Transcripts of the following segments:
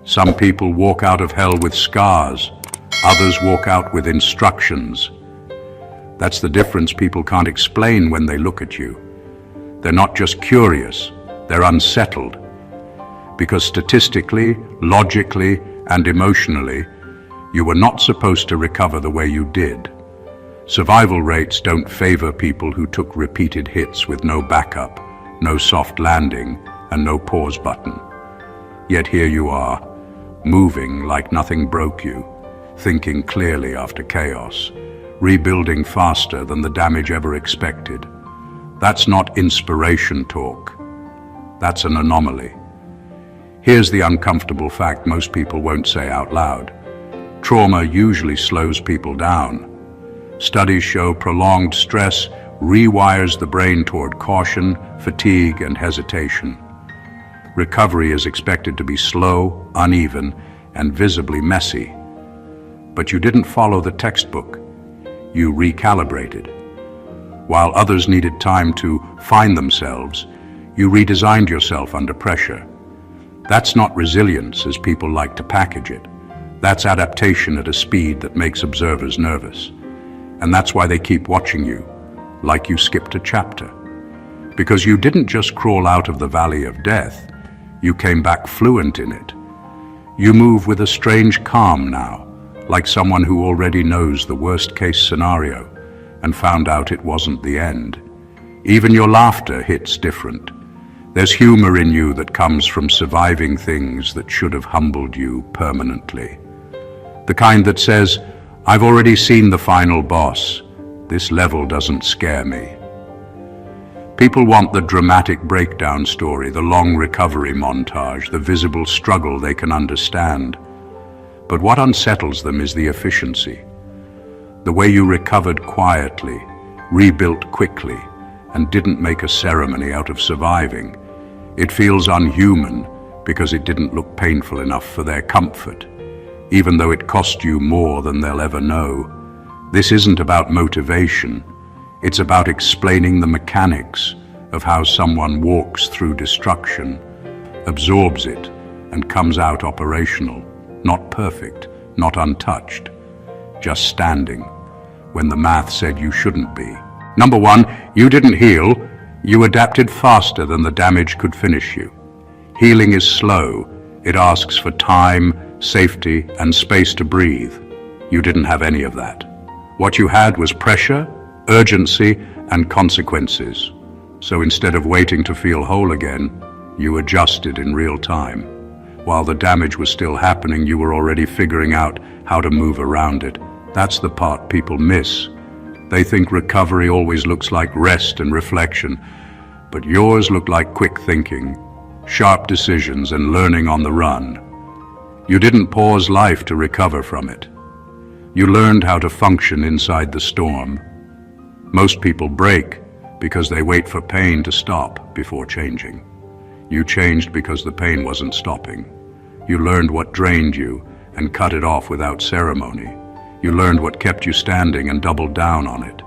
Some people walk out of hell with scars, others walk out with instructions. That's the difference people can't explain when they look at you. They're not just curious, they're unsettled. Because statistically, logically, and emotionally, you were not supposed to recover the way you did. Survival rates don't favor people who took repeated hits with no backup, no soft landing, and no pause button. Yet here you are, moving like nothing broke you, thinking clearly after chaos, rebuilding faster than the damage ever expected. That's not inspiration talk. That's an anomaly. Here's the uncomfortable fact most people won't say out loud. Trauma usually slows people down. Studies show prolonged stress rewires the brain toward caution, fatigue, and hesitation. Recovery is expected to be slow, uneven, and visibly messy. But you didn't follow the textbook. You recalibrated. While others needed time to find themselves, you redesigned yourself under pressure. That's not resilience, as people like to package it. That's adaptation at a speed that makes observers nervous. And that's why they keep watching you, like you skipped a chapter. Because you didn't just crawl out of the valley of death, you came back fluent in it. You move with a strange calm now, like someone who already knows the worst-case scenario and found out it wasn't the end. Even your laughter hits different. There's humor in you that comes from surviving things that should have humbled you permanently. The kind that says, "I've already seen the final boss. This level doesn't scare me." People want the dramatic breakdown story, the long recovery montage, the visible struggle they can understand. But what unsettles them is the efficiency. The way you recovered quietly, rebuilt quickly, and didn't make a ceremony out of surviving. It feels unhuman because it didn't look painful enough for their comfort, even though it cost you more than they'll ever know. This isn't about motivation. It's about explaining the mechanics of how someone walks through destruction, absorbs it, and comes out operational, not perfect, not untouched, just standing when the math said you shouldn't be. Number one, you didn't heal. You adapted faster than the damage could finish you. Healing is slow. It asks for time, safety, and space to breathe. You didn't have any of that. What you had was pressure, urgency, and consequences. So instead of waiting to feel whole again, you adjusted in real time. While the damage was still happening, you were already figuring out how to move around it. That's the part people miss. They think recovery always looks like rest and reflection, but yours looked like quick thinking, sharp decisions, and learning on the run. You didn't pause life to recover from it. You learned how to function inside the storm. Most people break because they wait for pain to stop before changing. You changed because the pain wasn't stopping. You learned what drained you and cut it off without ceremony. You learned what kept you standing and doubled down on it.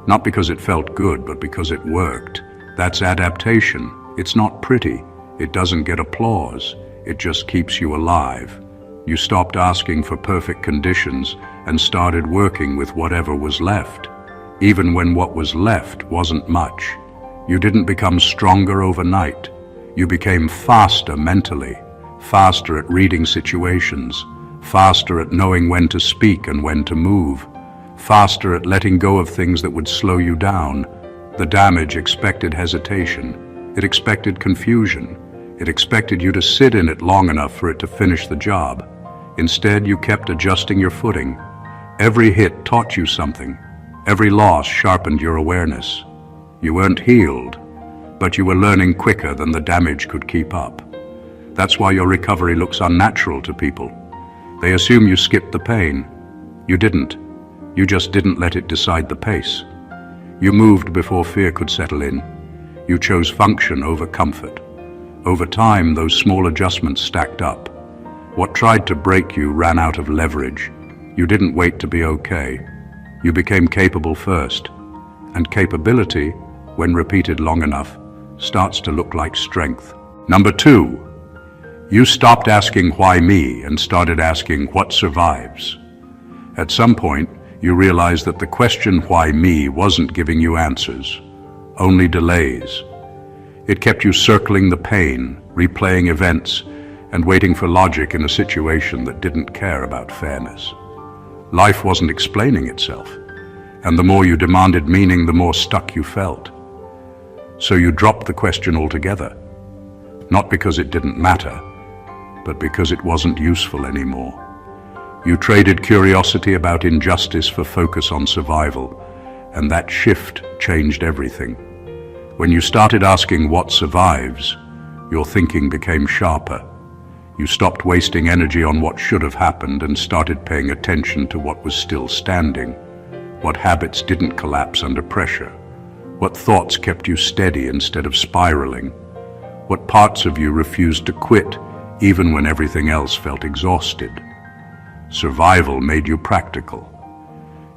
Not because it felt good, but because it worked. That's adaptation. It's not pretty. It doesn't get applause. It just keeps you alive. You stopped asking for perfect conditions and started working with whatever was left, even when what was left wasn't much. You didn't become stronger overnight. You became faster mentally, faster at reading situations, faster at knowing when to speak and when to move, faster at letting go of things that would slow you down. The damage expected hesitation. It expected confusion. It expected you to sit in it long enough for it to finish the job. Instead, you kept adjusting your footing. Every hit taught you something. Every loss sharpened your awareness. You weren't healed, but you were learning quicker than the damage could keep up. That's why your recovery looks unnatural to people. They assume you skipped the pain. You didn't. You just didn't let it decide the pace. You moved before fear could settle in. You chose function over comfort. Over time, those small adjustments stacked up. What tried to break you ran out of leverage. You didn't wait to be okay. You became capable first. And capability, when repeated long enough, starts to look like strength. Number two, You stopped asking why me and started asking what survives. At some point, you realized that the question why me wasn't giving you answers, only delays. It kept you circling the pain, replaying events, and waiting for logic in a situation that didn't care about fairness. Life wasn't explaining itself, and the more you demanded meaning, the more stuck you felt. So you dropped the question altogether, not because it didn't matter, but because it wasn't useful anymore. You traded curiosity about injustice for focus on survival, and that shift changed everything. When you started asking what survives, your thinking became sharper. You stopped wasting energy on what should have happened and started paying attention to what was still standing, what habits didn't collapse under pressure, what thoughts kept you steady instead of spiraling, what parts of you refused to quit even when everything else felt exhausted. Survival made you practical.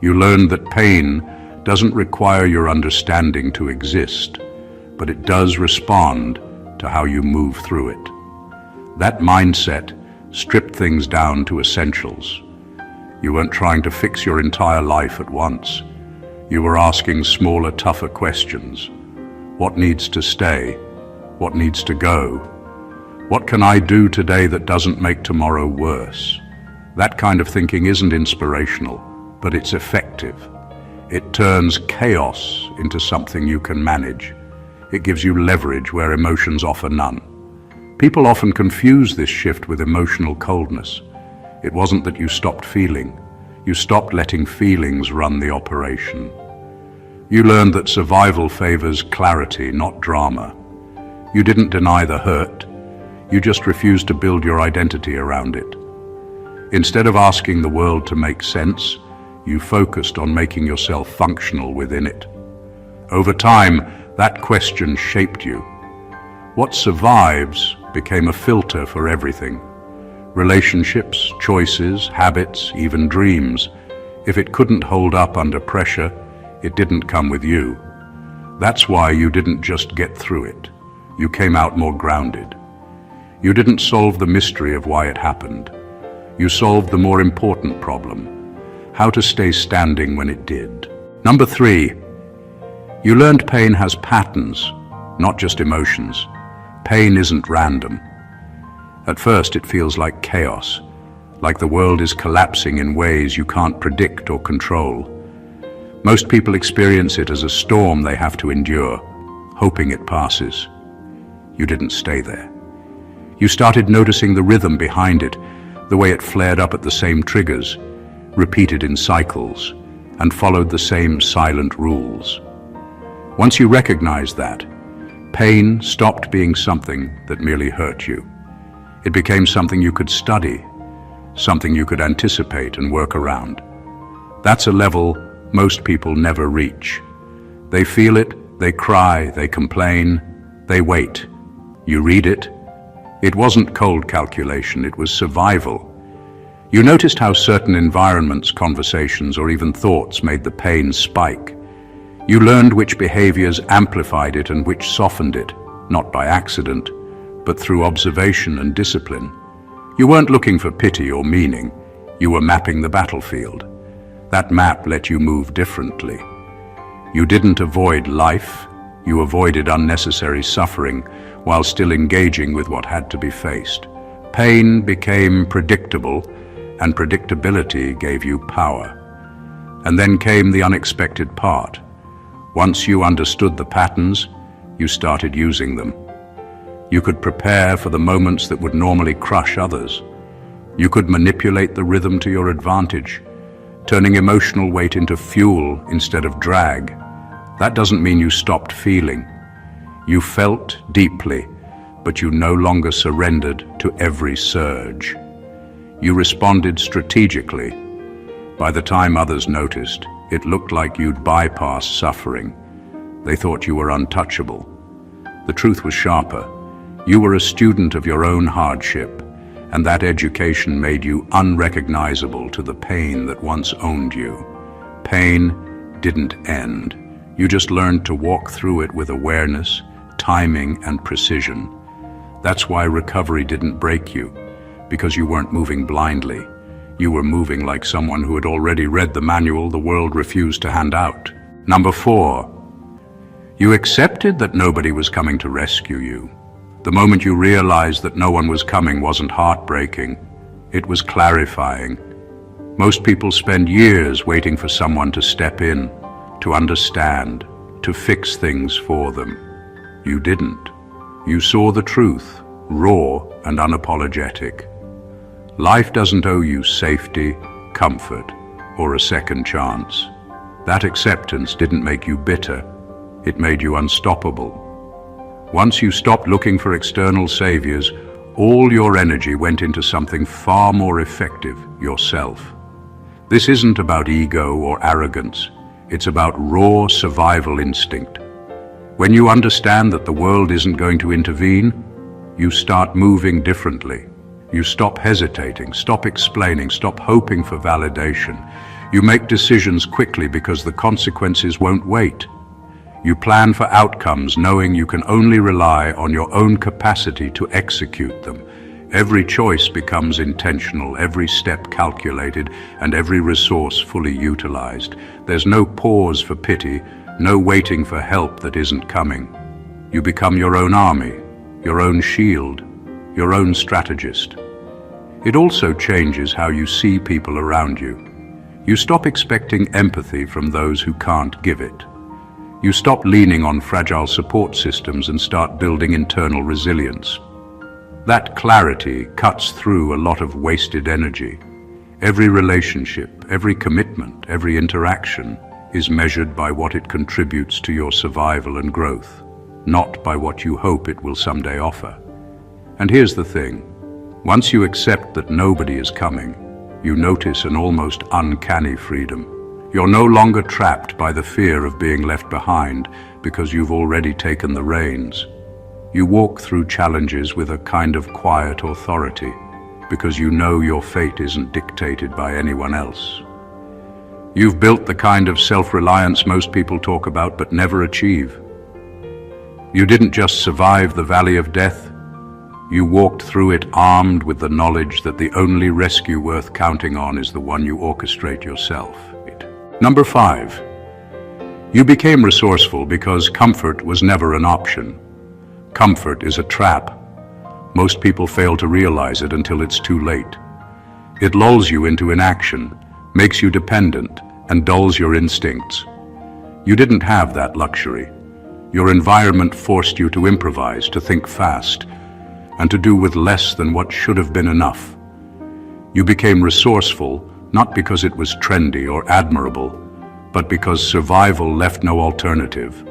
You learned that pain doesn't require your understanding to exist, but it does respond to how you move through it. That mindset stripped things down to essentials. You weren't trying to fix your entire life at once. You were asking smaller, tougher questions. What needs to stay? What needs to go? What can I do today that doesn't make tomorrow worse? That kind of thinking isn't inspirational, but it's effective. It turns chaos into something you can manage. It gives you leverage where emotions offer none. People often confuse this shift with emotional coldness. It wasn't that you stopped feeling. You stopped letting feelings run the operation. You learned that survival favors clarity, not drama. You didn't deny the hurt. You just refused to build your identity around it. Instead of asking the world to make sense, you focused on making yourself functional within it. Over time, that question shaped you. What survives became a filter for everything. Relationships, choices, habits, even dreams. If it couldn't hold up under pressure, it didn't come with you. That's why you didn't just get through it. You came out more grounded. You didn't solve the mystery of why it happened. You solved the more important problem, how to stay standing when it did. Number 3, you learned pain has patterns, not just emotions. Pain isn't random. At first it feels like chaos, like the world is collapsing in ways you can't predict or control. Most people experience it as a storm they have to endure, hoping it passes. You didn't stay there. You started noticing the rhythm behind it, the way it flared up at the same triggers, repeated in cycles, and followed the same silent rules. Once you recognized that, pain stopped being something that merely hurt you. It became something you could study, something you could anticipate and work around. That's a level most people never reach. They feel it, they cry, they complain, they wait. You read it. It wasn't cold calculation, it was survival. You noticed how certain environments, conversations, or even thoughts made the pain spike. You learned which behaviors amplified it and which softened it, not by accident, but through observation and discipline. You weren't looking for pity or meaning, you were mapping the battlefield. That map let you move differently. You didn't avoid life, you avoided unnecessary suffering while still engaging with what had to be faced. Pain became predictable, and predictability gave you power. And then came the unexpected part. Once you understood the patterns, you started using them. You could prepare for the moments that would normally crush others. You could manipulate the rhythm to your advantage, turning emotional weight into fuel instead of drag. That doesn't mean you stopped feeling. You felt deeply, but you no longer surrendered to every surge. You responded strategically. By the time others noticed, it looked like you'd bypassed suffering. They thought you were untouchable. The truth was sharper. You were a student of your own hardship, and that education made you unrecognizable to the pain that once owned you. Pain didn't end. You just learned to walk through it with awareness, timing, and precision. That's why recovery didn't break you, because you weren't moving blindly. You were moving like someone who had already read the manual the world refused to hand out. Number 4, you accepted that nobody was coming to rescue you. The moment you realized that no one was coming wasn't heartbreaking, it was clarifying. Most people spend years waiting for someone to step in, to understand, to fix things for them. You didn't. You saw the truth, raw and unapologetic. Life doesn't owe you safety, comfort, or a second chance. That acceptance didn't make you bitter, it made you unstoppable. Once you stopped looking for external saviors, all your energy went into something far more effective, yourself. This isn't about ego or arrogance, it's about raw survival instinct. When you understand that the world isn't going to intervene, you start moving differently. You stop hesitating, stop explaining, stop hoping for validation. You make decisions quickly because the consequences won't wait. You plan for outcomes knowing you can only rely on your own capacity to execute them. Every choice becomes intentional, every step calculated, and every resource fully utilized. There's no pause for pity, no waiting for help that isn't coming. You become your own army, your own shield, your own strategist. It also changes how you see people around you. You stop expecting empathy from those who can't give it. You stop leaning on fragile support systems and start building internal resilience. That clarity cuts through a lot of wasted energy. Every relationship, every commitment, every interaction is measured by what it contributes to your survival and growth, not by what you hope it will someday offer. And here's the thing, once you accept that nobody is coming, you notice an almost uncanny freedom. You're no longer trapped by the fear of being left behind because you've already taken the reins. You walk through challenges with a kind of quiet authority because you know your fate isn't dictated by anyone else. You've built the kind of self-reliance most people talk about but never achieve. You didn't just survive the valley of death, you walked through it armed with the knowledge that the only rescue worth counting on is the one you orchestrate yourself. Number 5, you became resourceful because comfort was never an option. Comfort is a trap. Most people fail to realize it until it's too late. It lulls you into inaction, makes you dependent, and dulls your instincts. You didn't have that luxury. Your environment forced you to improvise, to think fast, and to do with less than what should have been enough. You became resourceful not because it was trendy or admirable, but because survival left no alternative.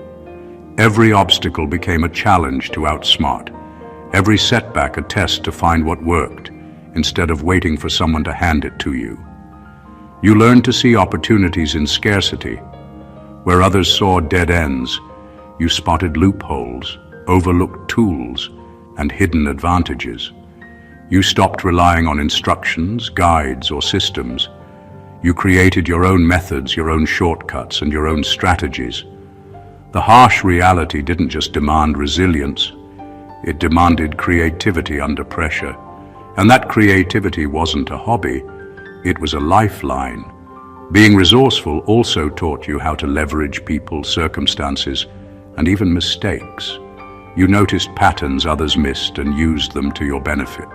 Every obstacle became a challenge to outsmart, every setback a test to find what worked, instead of waiting for someone to hand it to you. You learned to see opportunities in scarcity. Where others saw dead ends, you spotted loopholes, overlooked tools, and hidden advantages. You stopped relying on instructions, guides, or systems. You created your own methods, your own shortcuts, and your own strategies. The harsh reality didn't just demand resilience, it demanded creativity under pressure. And that creativity wasn't a hobby, it was a lifeline. Being resourceful also taught you how to leverage people, circumstances, and even mistakes. You noticed patterns others missed and used them to your benefit.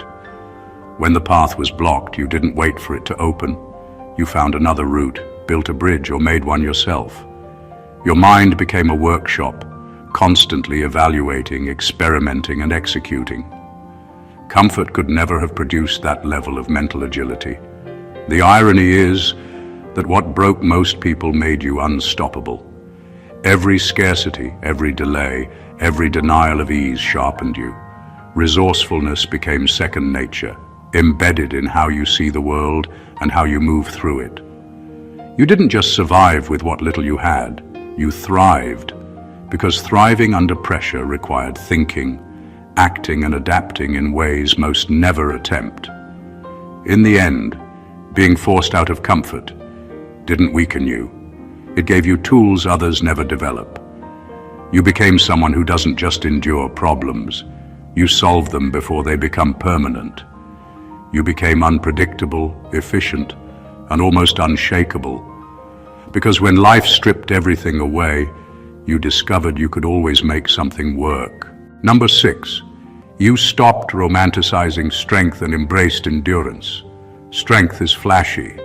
When the path was blocked, you didn't wait for it to open. You found another route, built a bridge, or made one yourself. Your mind became a workshop, constantly evaluating, experimenting, and executing. Comfort could never have produced that level of mental agility. The irony is that what broke most people made you unstoppable. Every scarcity, every delay, every denial of ease sharpened you. Resourcefulness became second nature, embedded in how you see the world and how you move through it. You didn't just survive with what little you had, you thrived, because thriving under pressure required thinking, acting and adapting in ways most never attempt. In the end, being forced out of comfort didn't weaken you. It gave you tools others never develop. You became someone who doesn't just endure problems, You solve them before they become permanent. You became unpredictable, efficient, and almost unshakable. Because when life stripped everything away, you discovered you could always make something work. Number 6, you stopped romanticizing strength and embraced endurance. Strength is flashy.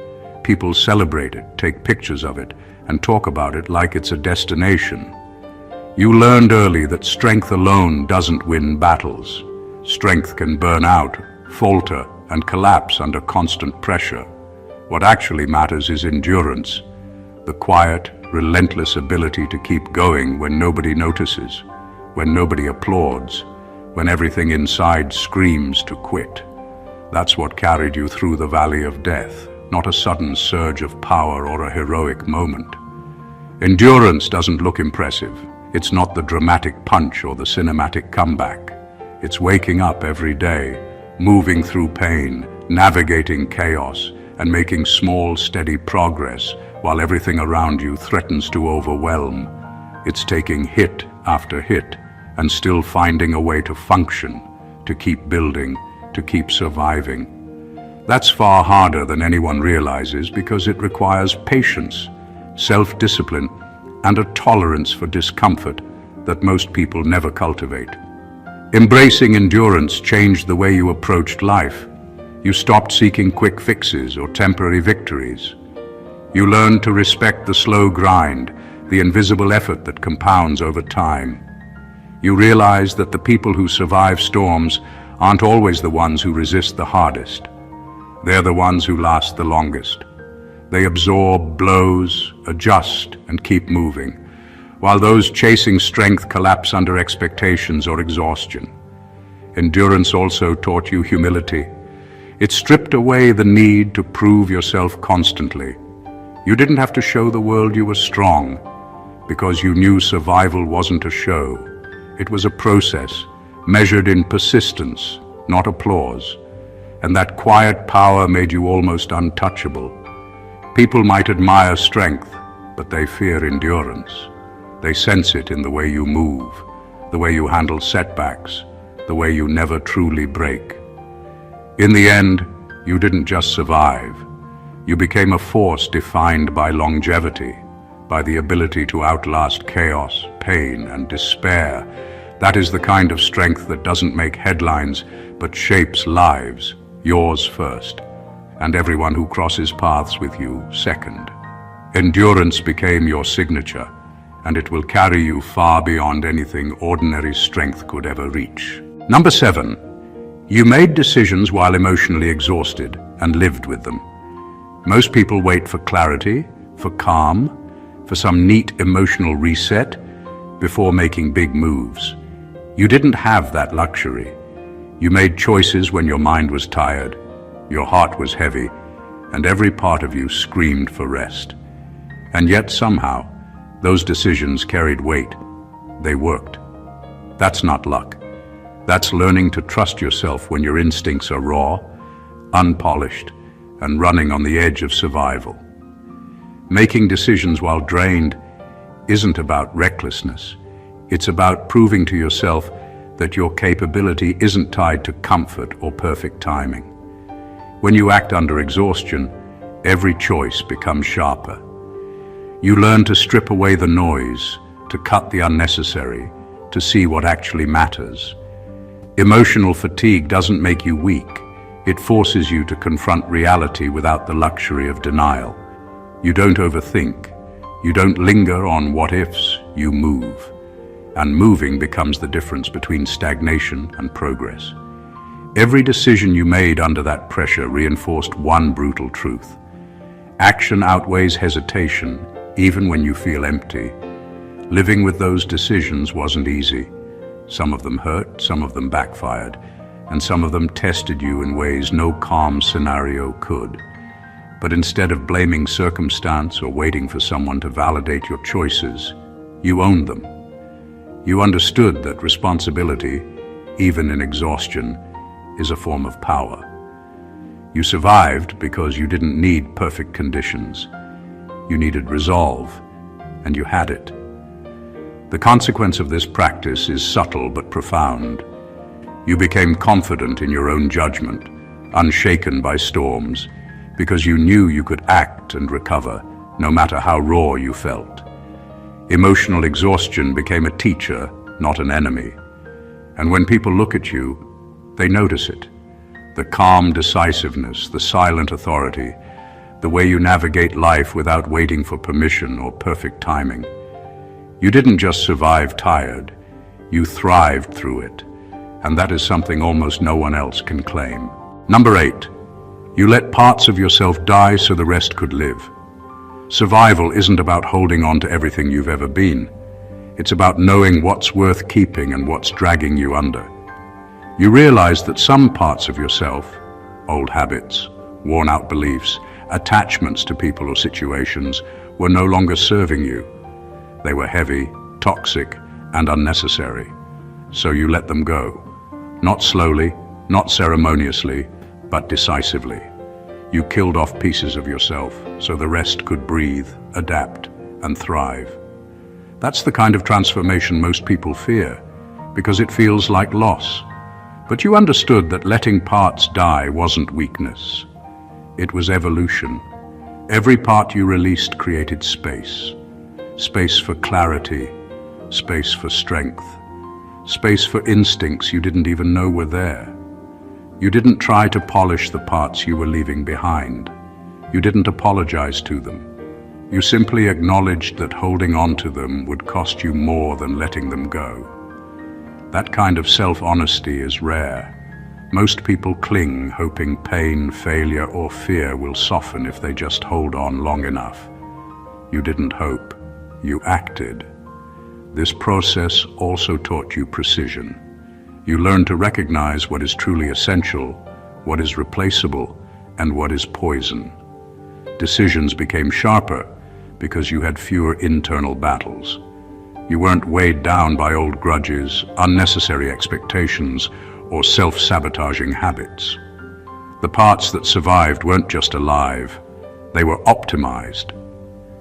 People celebrate it, take pictures of it, and talk about it like it's a destination. You learned early that strength alone doesn't win battles. Strength can burn out, falter, and collapse under constant pressure. What actually matters is endurance, the quiet, relentless ability to keep going when nobody notices, when nobody applauds, when everything inside screams to quit. That's what carried you through the valley of death, not a sudden surge of power or a heroic moment. Endurance doesn't look impressive. It's not the dramatic punch or the cinematic comeback. It's waking up every day, moving through pain, navigating chaos, and making small, steady progress while everything around you threatens to overwhelm. It's taking hit after hit and still finding a way to function, to keep building, to keep surviving. That's far harder than anyone realizes because it requires patience, self-discipline, and a tolerance for discomfort that most people never cultivate. Embracing endurance changed the way you approached life. You stopped seeking quick fixes or temporary victories. You learned to respect the slow grind, the invisible effort that compounds over time. You realized that the people who survive storms aren't always the ones who resist the hardest. They're the ones who last the longest. They absorb blows, adjust, and keep moving, while those chasing strength collapse under expectations or exhaustion. Endurance also taught you humility. It stripped away the need to prove yourself constantly. You didn't have to show the world you were strong, because you knew survival wasn't a show. It was a process, measured in persistence, not applause. And that quiet power made you almost untouchable. People might admire strength, but they fear endurance. They sense it in the way you move, the way you handle setbacks, the way you never truly break. In the end, you didn't just survive. You became a force defined by longevity, by the ability to outlast chaos, pain, and despair. That is the kind of strength that doesn't make headlines, but shapes lives, yours first, and everyone who crosses paths with you second. Endurance became your signature, and it will carry you far beyond anything ordinary strength could ever reach. Number 7, you made decisions while emotionally exhausted and lived with them. Most people wait for clarity, for calm, for some neat emotional reset before making big moves. You didn't have that luxury. You made choices when your mind was tired, your heart was heavy, and every part of you screamed for rest. And yet somehow, those decisions carried weight. They worked. That's not luck. That's learning to trust yourself when your instincts are raw, unpolished, and running on the edge of survival. Making decisions while drained isn't about recklessness. It's about proving to yourself that your capability isn't tied to comfort or perfect timing. When you act under exhaustion, every choice becomes sharper. You learn to strip away the noise, to cut the unnecessary, to see what actually matters. Emotional fatigue doesn't make you weak. It forces you to confront reality without the luxury of denial. You don't overthink. You don't linger on what-ifs. You move. And moving becomes the difference between stagnation and progress. Every decision you made under that pressure reinforced one brutal truth. Action outweighs hesitation, even when you feel empty. Living with those decisions wasn't easy. Some of them hurt, some of them backfired, and some of them tested you in ways no calm scenario could. But instead of blaming circumstance or waiting for someone to validate your choices, you owned them. You understood that responsibility, even in exhaustion, is a form of power. You survived because you didn't need perfect conditions. You needed resolve, and you had it. The consequence of this practice is subtle but profound. You became confident in your own judgment, unshaken by storms, because you knew you could act and recover, no matter how raw you felt. Emotional exhaustion became a teacher, not an enemy. And when people look at you, they notice it. The calm decisiveness, the silent authority, the way you navigate life without waiting for permission or perfect timing. You didn't just survive tired, you thrived through it, and that is something almost no one else can claim. Number 8, you let parts of yourself die so the rest could live. Survival isn't about holding on to everything you've ever been. It's about knowing what's worth keeping and what's dragging you under. You realize that some parts of yourself, old habits, worn-out beliefs, attachments to people or situations, were no longer serving you. They were heavy, toxic, and unnecessary. So you let them go. Not slowly, not ceremoniously, but decisively. You killed off pieces of yourself so the rest could breathe, adapt, and thrive. That's the kind of transformation most people fear, because it feels like loss. But you understood that letting parts die wasn't weakness. It was evolution. Every part you released created space. Space for clarity, space for strength, space for instincts you didn't even know were there. You didn't try to polish the parts you were leaving behind. You didn't apologize to them. You simply acknowledged that holding on to them would cost you more than letting them go. That kind of self-honesty is rare. Most people cling, hoping pain, failure, or fear will soften if they just hold on long enough. You didn't hope, you acted. This process also taught you precision. You learned to recognize what is truly essential, what is replaceable, and what is poison. Decisions became sharper because you had fewer internal battles. You weren't weighed down by old grudges, unnecessary expectations, or self-sabotaging habits. The parts that survived weren't just alive, they were optimized.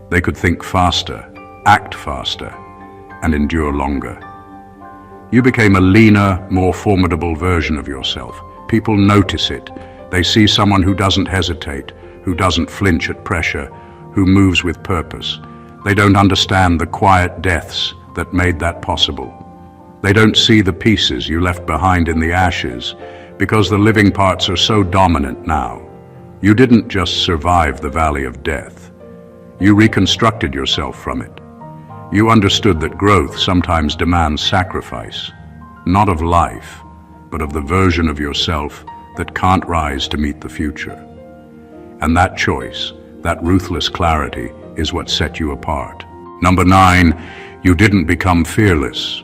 They could think faster, act faster, and endure longer. You became a leaner, more formidable version of yourself. People notice it. They see someone who doesn't hesitate, who doesn't flinch at pressure, who moves with purpose. They don't understand the quiet deaths that made that possible. They don't see the pieces you left behind in the ashes, because the living parts are so dominant now. You didn't just survive the valley of death. You reconstructed yourself from it. You understood that growth sometimes demands sacrifice, not of life, but of the version of yourself that can't rise to meet the future. And that choice, that ruthless clarity, is what set you apart. Number 9, you didn't become fearless.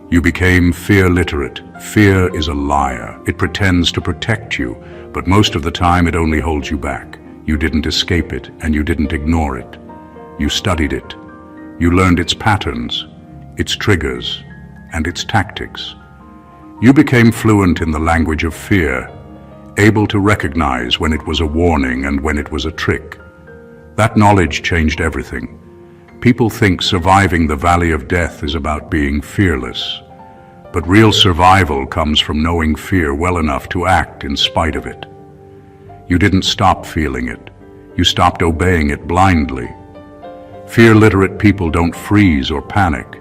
You became fear-literate. Fear is a liar. It pretends to protect you, but most of the time it only holds you back. You didn't escape it, and you didn't ignore it. You studied it. You learned its patterns, its triggers, and its tactics. You became fluent in the language of fear, able to recognize when it was a warning and when it was a trick. That knowledge changed everything. People think surviving the valley of death is about being fearless, but real survival comes from knowing fear well enough to act in spite of it. You didn't stop feeling it. You stopped obeying it blindly. Fear-literate people don't freeze or panic.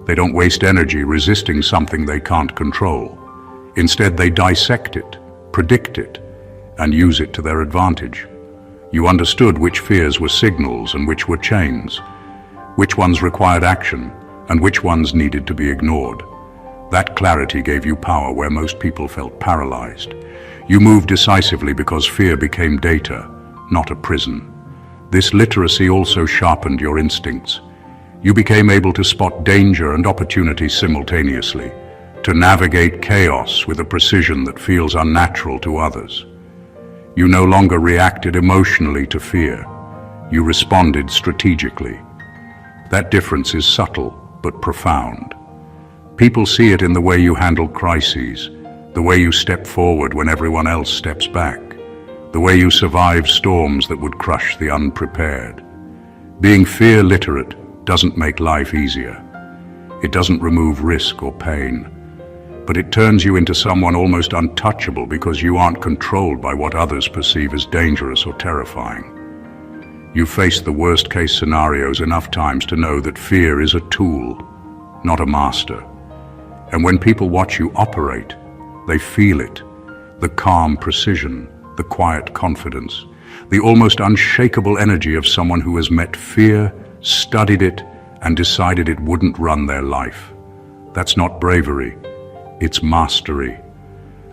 They don't waste energy resisting something they can't control. Instead, they dissect it, predict it, and use it to their advantage. You understood which fears were signals and which were chains, which ones required action, and which ones needed to be ignored. That clarity gave you power where most people felt paralyzed. You moved decisively because fear became data, not a prison. This literacy also sharpened your instincts. You became able to spot danger and opportunity simultaneously, to navigate chaos with a precision that feels unnatural to others. You no longer reacted emotionally to fear. You responded strategically. That difference is subtle but profound. People see it in the way you handle crises, the way you step forward when everyone else steps back, the way you survive storms that would crush the unprepared. Being fear-literate doesn't make life easier. It doesn't remove risk or pain, but it turns you into someone almost untouchable because you aren't controlled by what others perceive as dangerous or terrifying. You've faced the worst-case scenarios enough times to know that fear is a tool, not a master. And when people watch you operate, they feel it, the calm precision, the quiet confidence, the almost unshakable energy of someone who has met fear, studied it, and decided it wouldn't run their life. That's not bravery, it's mastery.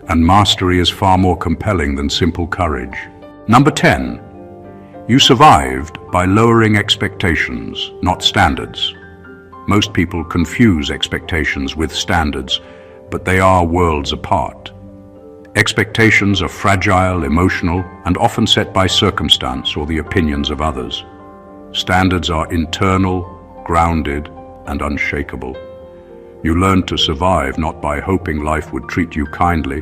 And mastery is far more compelling than simple courage. Number 10. You survived by lowering expectations, not standards. Most people confuse expectations with standards, but they are worlds apart. Expectations are fragile, emotional, and often set by circumstance or the opinions of others. Standards are internal, grounded, and unshakable. You learned to survive not by hoping life would treat you kindly,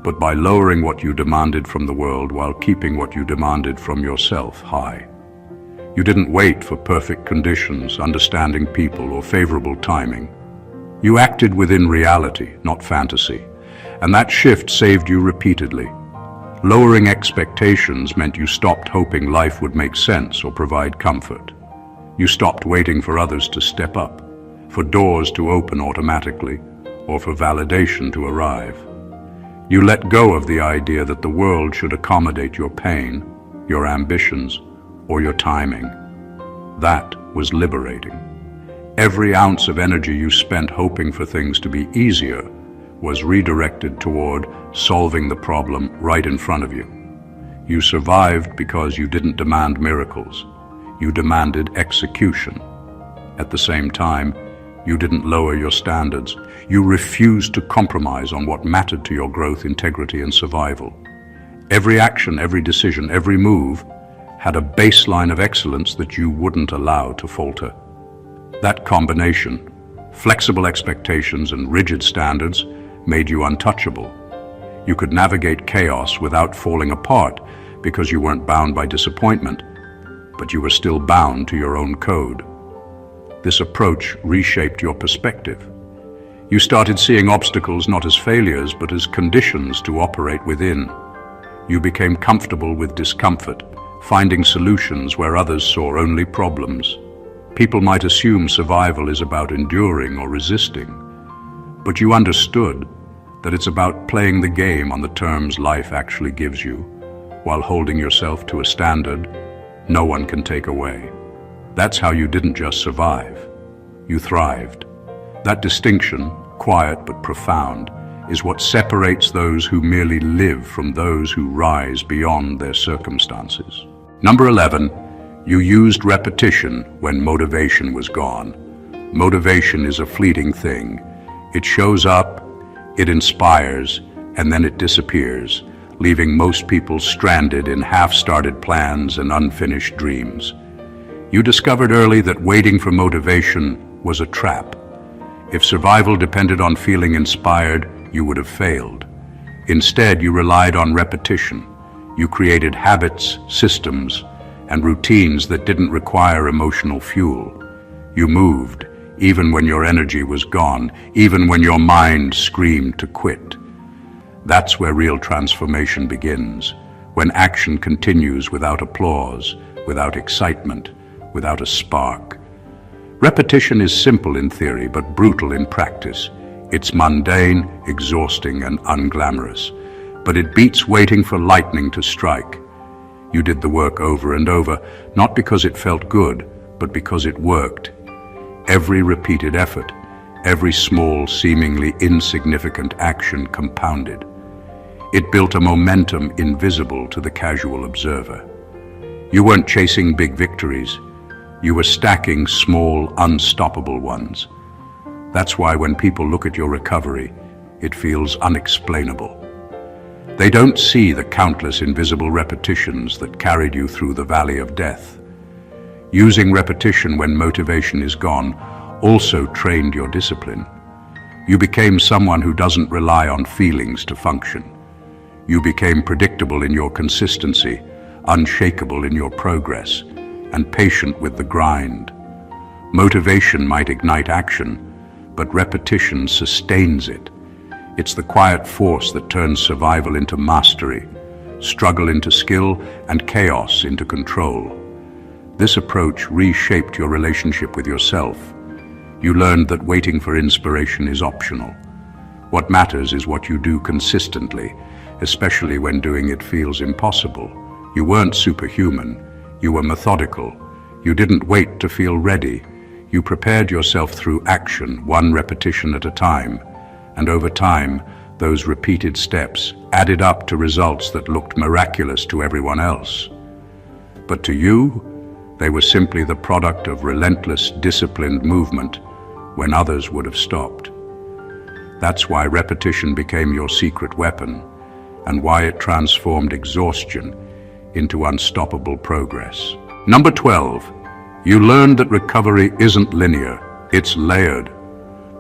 but by lowering what you demanded from the world while keeping what you demanded from yourself high. You didn't wait for perfect conditions, understanding people, or favorable timing. You acted within reality, not fantasy, and that shift saved you repeatedly. Lowering expectations meant you stopped hoping life would make sense or provide comfort. You stopped waiting for others to step up, for doors to open automatically, or for validation to arrive. You let go of the idea that the world should accommodate your pain, your ambitions, or your timing. That was liberating. Every ounce of energy you spent hoping for things to be easier was redirected toward solving the problem right in front of you. You survived because you didn't demand miracles. You demanded execution. At the same time, you didn't lower your standards. You refused to compromise on what mattered to your growth, integrity, and survival. Every action, every decision, every move had a baseline of excellence that you wouldn't allow to falter. That combination, flexible expectations and rigid standards, made you untouchable. You could navigate chaos without falling apart because you weren't bound by disappointment, but you were still bound to your own code. This approach reshaped your perspective. You started seeing obstacles not as failures, but as conditions to operate within. You became comfortable with discomfort, finding solutions where others saw only problems. People might assume survival is about enduring or resisting, but you understood that it's about playing the game on the terms life actually gives you, while holding yourself to a standard no one can take away. That's how you didn't just survive, you thrived. That distinction, quiet but profound, is what separates those who merely live from those who rise beyond their circumstances. Number 11, you used repetition when motivation was gone. Motivation is a fleeting thing. It shows up, it inspires, and then it disappears, leaving most people stranded in half-started plans and unfinished dreams. You discovered early that waiting for motivation was a trap. If survival depended on feeling inspired, you would have failed. Instead, you relied on repetition. You created habits, systems, and routines that didn't require emotional fuel. You moved, even when your energy was gone, even when your mind screamed to quit. That's where real transformation begins, when action continues without applause, without excitement, without a spark. Repetition is simple in theory, but brutal in practice. It's mundane, exhausting, and unglamorous, but it beats waiting for lightning to strike. You did the work over and over, not because it felt good, but because it worked. Every repeated effort, every small, seemingly insignificant action compounded. It built a momentum invisible to the casual observer. You weren't chasing big victories. You were stacking small, unstoppable ones. That's why when people look at your recovery, it feels unexplainable. They don't see the countless invisible repetitions that carried you through the valley of death. Using repetition when motivation is gone also trained your discipline. You became someone who doesn't rely on feelings to function. You became predictable in your consistency, unshakable in your progress, and patient with the grind. Motivation might ignite action, but repetition sustains it. It's the quiet force that turns survival into mastery, struggle into skill, and chaos into control. This approach reshaped your relationship with yourself. You learned that waiting for inspiration is optional. What matters is what you do consistently, especially when doing it feels impossible. You weren't superhuman. You were methodical. You didn't wait to feel ready. You prepared yourself through action, one repetition at a time. And over time, those repeated steps added up to results that looked miraculous to everyone else. But to you, they were simply the product of relentless, disciplined movement when others would have stopped. That's why repetition became your secret weapon, and why it transformed exhaustion into unstoppable progress. Number 12, you learned that recovery isn't linear, it's layered.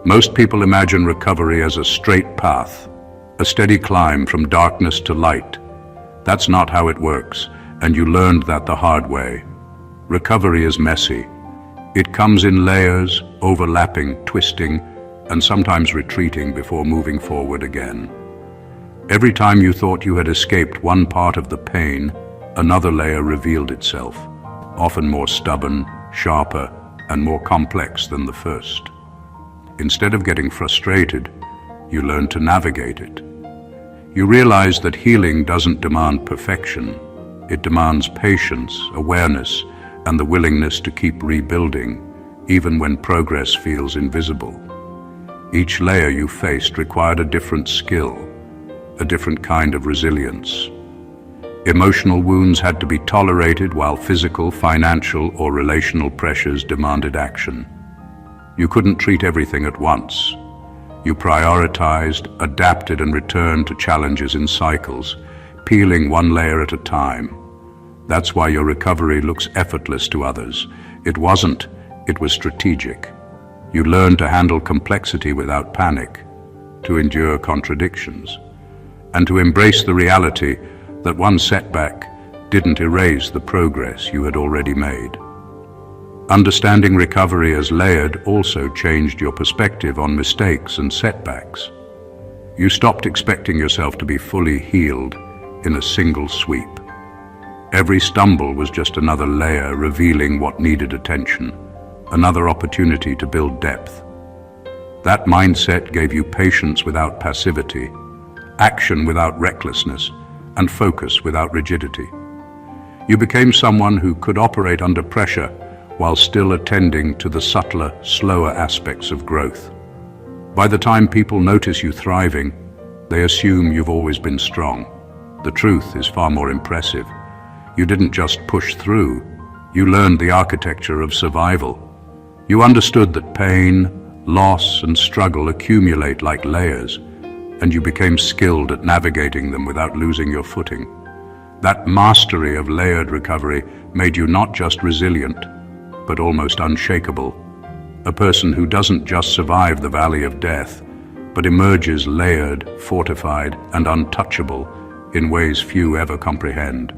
Most people imagine recovery as a straight path, a steady climb from darkness to light. That's not how it works, and you learned that the hard way. Recovery is messy. It comes in layers, overlapping, twisting, and sometimes retreating before moving forward again. Every time you thought you had escaped one part of the pain, another layer revealed itself, often more stubborn, sharper, and more complex than the first. Instead of getting frustrated, you learned to navigate it. You realized that healing doesn't demand perfection. It demands patience, awareness, and the willingness to keep rebuilding, even when progress feels invisible. Each layer you faced required a different skill, a different kind of resilience. Emotional wounds had to be tolerated while physical, financial, or relational pressures demanded action. You couldn't treat everything at once. You prioritized, adapted, and returned to challenges in cycles, peeling one layer at a time. That's why your recovery looks effortless to others. It wasn't, it was strategic. You learned to handle complexity without panic, to endure contradictions, and to embrace the reality that one setback didn't erase the progress you had already made. Understanding recovery as layered also changed your perspective on mistakes and setbacks. You stopped expecting yourself to be fully healed in a single sweep. Every stumble was just another layer revealing what needed attention, another opportunity to build depth. That mindset gave you patience without passivity, action without recklessness, and focus without rigidity. You became someone who could operate under pressure while still attending to the subtler, slower aspects of growth. By the time people notice you thriving, they assume you've always been strong. The truth is far more impressive. You didn't just push through, you learned the architecture of survival. You understood that pain, loss, and struggle accumulate like layers, and you became skilled at navigating them without losing your footing. That mastery of layered recovery made you not just resilient, but almost unshakable. A person who doesn't just survive the valley of death, but emerges layered, fortified, and untouchable in ways few ever comprehend.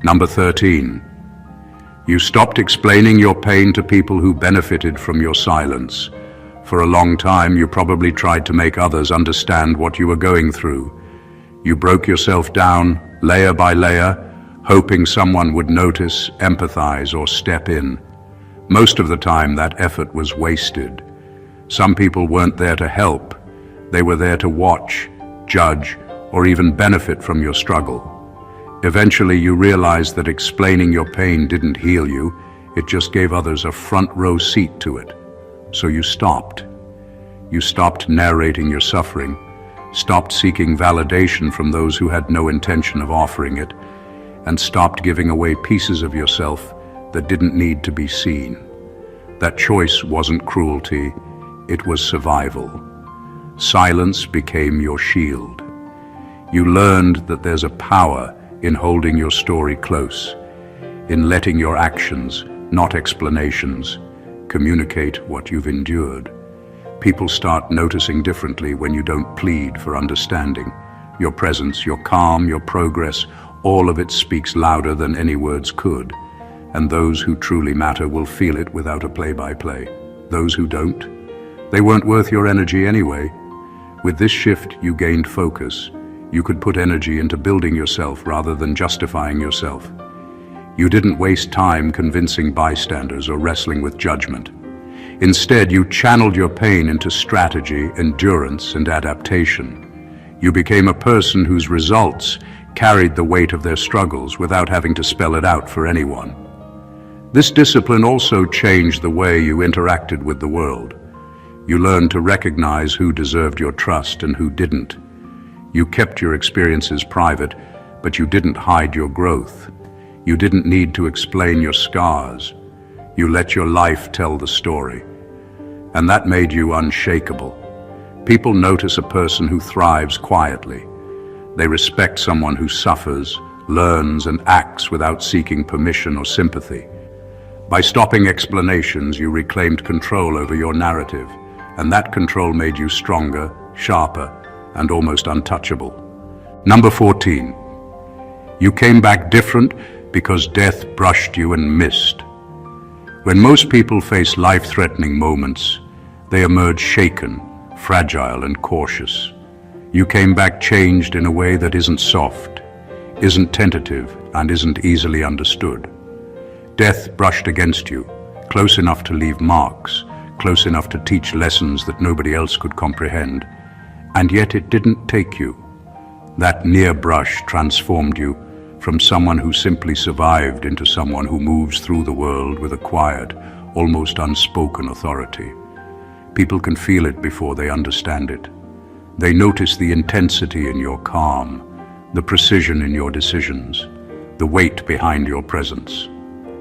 Number 13. You stopped explaining your pain to people who benefited from your silence. For a long time, you probably tried to make others understand what you were going through. You broke yourself down, layer by layer, hoping someone would notice, empathize, or step in. Most of the time, that effort was wasted. Some people weren't there to help. They were there to watch, judge, or even benefit from your struggle. Eventually, you realized that explaining your pain didn't heal you, it just gave others a front row seat to it. So you stopped. You stopped narrating your suffering, stopped seeking validation from those who had no intention of offering it, and stopped giving away pieces of yourself that didn't need to be seen. That choice wasn't cruelty, it was survival. Silence became your shield. You learned that there's a power in holding your story close, in letting your actions, not explanations, communicate what you've endured. People start noticing differently when you don't plead for understanding. Your presence, your calm, your progress, all of it speaks louder than any words could. And those who truly matter will feel it without a play-by-play. Those who don't, they weren't worth your energy anyway. With this shift, you gained focus. You could put energy into building yourself rather than justifying yourself. You didn't waste time convincing bystanders or wrestling with judgment. Instead, you channeled your pain into strategy, endurance, and adaptation. You became a person whose results carried the weight of their struggles without having to spell it out for anyone. This discipline also changed the way you interacted with the world. You learned to recognize who deserved your trust and who didn't. You kept your experiences private, but you didn't hide your growth. You didn't need to explain your scars. You let your life tell the story. And that made you unshakable. People notice a person who thrives quietly. They respect someone who suffers, learns, and acts without seeking permission or sympathy. By stopping explanations, you reclaimed control over your narrative, and that control made you stronger, sharper, and almost untouchable. Number 14. You came back different because death brushed you and missed. When most people face life-threatening moments, they emerge shaken, fragile, and cautious. You came back changed in a way that isn't soft, isn't tentative, and isn't easily understood. Death brushed against you, close enough to leave marks, close enough to teach lessons that nobody else could comprehend, and yet it didn't take you. That near brush transformed you from someone who simply survived into someone who moves through the world with a quiet, almost unspoken authority. People can feel it before they understand it. They notice the intensity in your calm, the precision in your decisions, the weight behind your presence.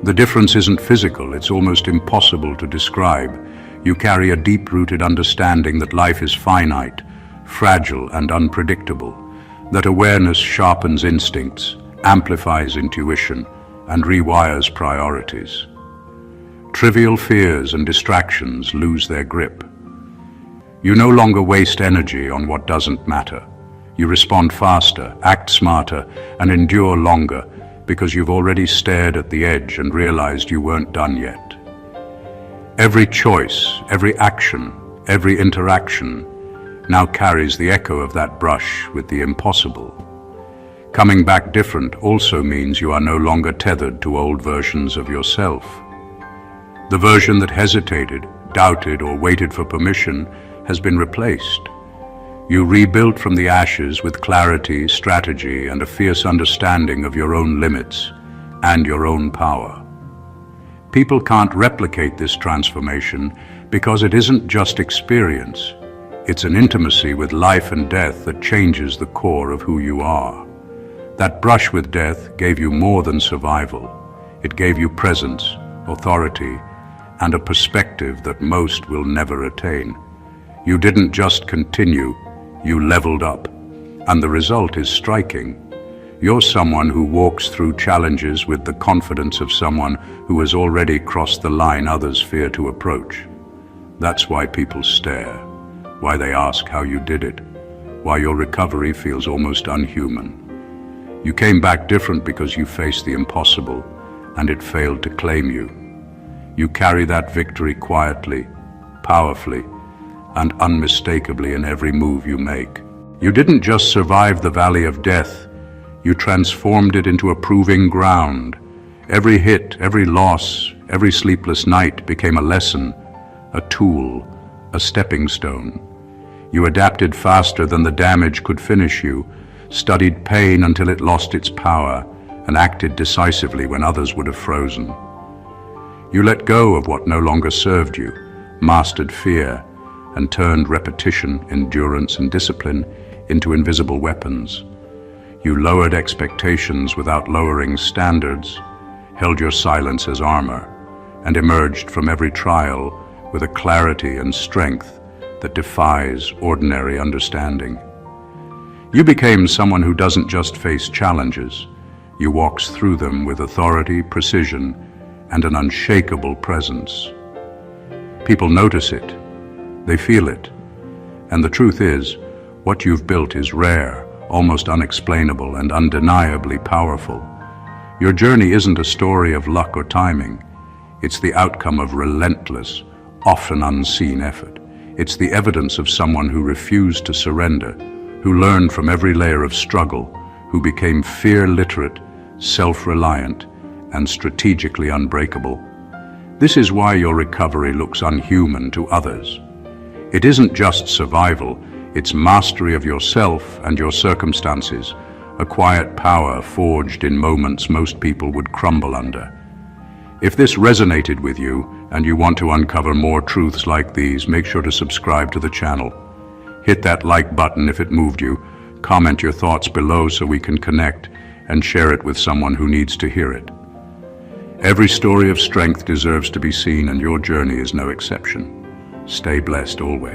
The difference isn't physical, it's almost impossible to describe. You carry a deep-rooted understanding that life is finite, fragile, and unpredictable, that awareness sharpens instincts, amplifies intuition, and rewires priorities. Trivial fears and distractions lose their grip. You no longer waste energy on what doesn't matter. You respond faster, act smarter, and endure longer because you've already stared at the edge and realized you weren't done yet. Every choice, every action, every interaction now carries the echo of that brush with the impossible. Coming back different also means you are no longer tethered to old versions of yourself. The version that hesitated, doubted, or waited for permission has been replaced. You rebuilt from the ashes with clarity, strategy, and a fierce understanding of your own limits and your own power. People can't replicate this transformation because it isn't just experience. It's an intimacy with life and death that changes the core of who you are. That brush with death gave you more than survival. It gave you presence, authority, and a perspective that most will never attain. You didn't just continue, you leveled up, and the result is striking. You're someone who walks through challenges with the confidence of someone who has already crossed the line others fear to approach. That's why people stare, why they ask how you did it, why your recovery feels almost unhuman. You came back different because you faced the impossible, and it failed to claim you. You carry that victory quietly, powerfully, and unmistakably in every move you make. You didn't just survive the valley of death, you transformed it into a proving ground. Every hit, every loss, every sleepless night became a lesson, a tool, a stepping stone. You adapted faster than the damage could finish you, studied pain until it lost its power, and acted decisively when others would have frozen. You let go of what no longer served you, mastered fear, and turned repetition, endurance, and discipline into invisible weapons. You lowered expectations without lowering standards, held your silence as armor, and emerged from every trial with a clarity and strength that defies ordinary understanding. You became someone who doesn't just face challenges, you walks through them with authority, precision, and an unshakable presence. People notice it, they feel it, and the truth is, what you've built is rare, almost unexplainable, and undeniably powerful. Your journey isn't a story of luck or timing. It's the outcome of relentless, often unseen effort. It's the evidence of someone who refused to surrender, who learned from every layer of struggle, who became fear-literate, self-reliant, and strategically unbreakable. This is why your recovery looks unhuman to others. It isn't just survival, it's mastery of yourself and your circumstances, a quiet power forged in moments most people would crumble under. If this resonated with you and you want to uncover more truths like these, make sure to subscribe to the channel. Hit that like button if it moved you, comment your thoughts below so we can connect, and share it with someone who needs to hear it. Every story of strength deserves to be seen, and your journey is no exception. Stay blessed always.